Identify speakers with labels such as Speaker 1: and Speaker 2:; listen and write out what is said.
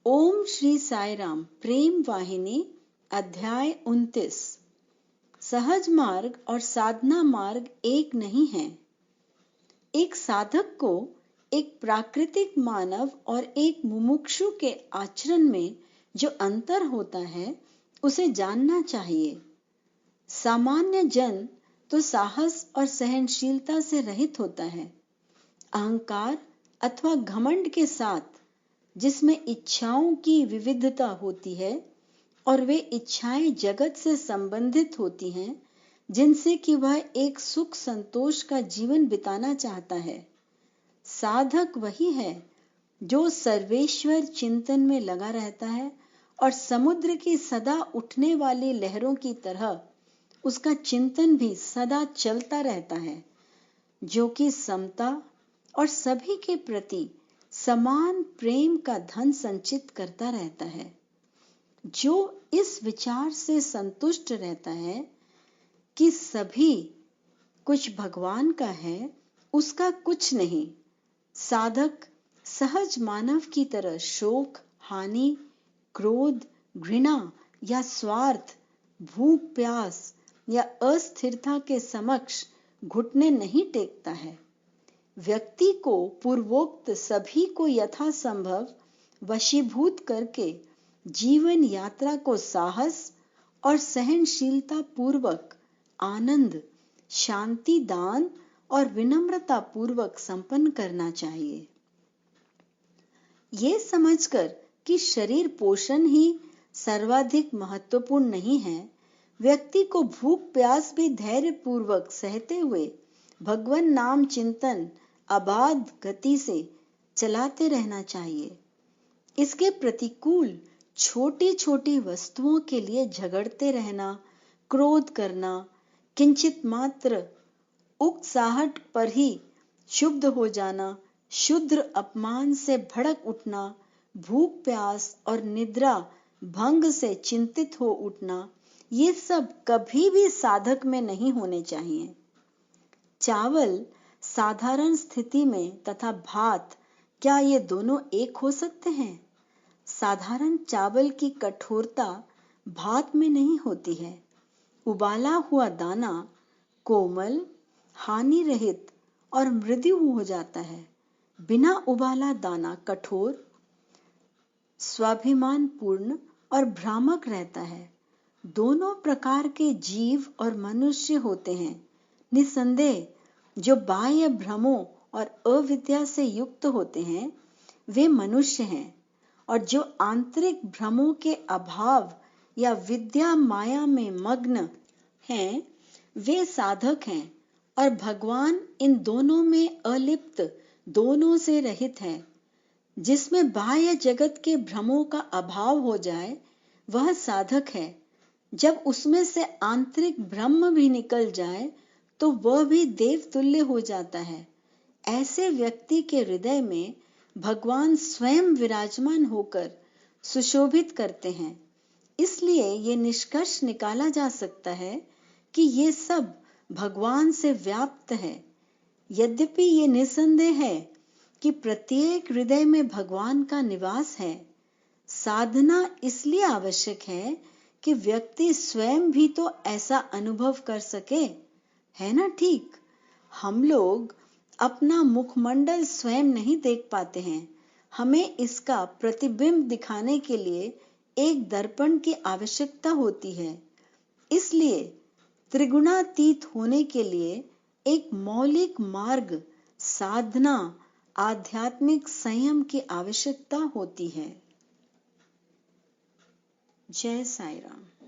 Speaker 1: ओम श्री साई राम प्रेम वाहिनी अध्याय 29। सहज मार्ग और साधना मार्ग एक नहीं है। एक साधक को एक प्राकृतिक मानव और एक मुमुक्षु के आचरण में जो अंतर होता है उसे जानना चाहिए। सामान्य जन तो साहस और सहनशीलता से रहित होता है। अहंकार अथवा घमंड के साथ, जिसमें इच्छाओं की विविधता होती है और वे इच्छाएं जगत से संबंधित होती हैं, जिनसे कि वह एक सुख संतोष का जीवन बिताना चाहता है। साधक वही है जो सर्वेश्वर चिंतन में लगा रहता है और समुद्र की सदा उठने वाली लहरों की तरह उसका चिंतन भी सदा चलता रहता है, जो कि समता और सभी के प्रति समान प्रेम का धन संचित करता रहता है। जो इस विचार से संतुष्ट रहता है कि सभी कुछ भगवान का है, उसका कुछ नहीं। साधक सहज मानव की तरह शोक, हानि, क्रोध, घृणा या स्वार्थ, भूख प्यास या अस्थिरता के समक्ष घुटने नहीं टेकता है। व्यक्ति को पूर्वोक्त सभी को यथासंभव वशीभूत करके जीवन यात्रा को साहस और सहनशीलता पूर्वक, आनंद, शांति दान और विनम्रता पूर्वक संपन्न करना चाहिए। ये समझकर कि शरीर पोषण ही सर्वाधिक महत्वपूर्ण नहीं है, व्यक्ति को भूख प्यास भी धैर्य पूर्वक सहते हुए भगवान नाम चिंतन अबाध गति से चलाते रहना चाहिए। इसके प्रतिकूल छोटी छोटी वस्तुओं के लिए झगड़ते रहना, क्रोध करना, किंचित मात्र उकसाहट पर ही क्षुब्ध हो जाना, शुद्र अपमान से भड़क उठना, भूख प्यास और निद्रा भंग से चिंतित हो उठना, ये सब कभी भी साधक में नहीं होने चाहिए। चावल साधारण स्थिति में तथा भात, क्या ये दोनों एक हो सकते हैं? साधारण चावल की कठोरता भात में नहीं होती है। उबाला हुआ दाना कोमल, हानि रहित और मृदु हो जाता है। बिना उबाला दाना कठोर, स्वाभिमान पूर्ण और भ्रामक रहता है। दोनों प्रकार के जीव और मनुष्य होते हैं। निसंदेह जो बाह्य भ्रमों और अविद्या से युक्त होते हैं वे मनुष्य हैं, और जो आंतरिक भ्रमों के अभाव या विद्या माया में मग्न हैं वे साधक हैं। और भगवान इन दोनों में अलिप्त, दोनों से रहित है। जिसमें बाह्य जगत के भ्रमों का अभाव हो जाए वह साधक है। जब उसमें से आंतरिक ब्रह्म भी निकल जाए तो वह भी देवतुल्य हो जाता है। ऐसे व्यक्ति के हृदय में भगवान स्वयं विराजमान होकर सुशोभित करते हैं। इसलिए ये निष्कर्ष निकाला जा सकता है कि ये सब भगवान से व्याप्त है। यद्यपि ये निसंदेह है कि प्रत्येक हृदय में भगवान का निवास है। साधना इसलिए आवश्यक है कि व्यक्ति स्वयं भी तो ऐसा अनुभव कर सके, है ना? ठीक, हम लोग अपना मुखमंडल स्वयं नहीं देख पाते हैं। हमें इसका प्रतिबिंब दिखाने के लिए एक दर्पण की आवश्यकता होती है। इसलिए त्रिगुणातीत होने के लिए एक मौलिक मार्ग, साधना, आध्यात्मिक संयम की आवश्यकता होती है। जय साई राम।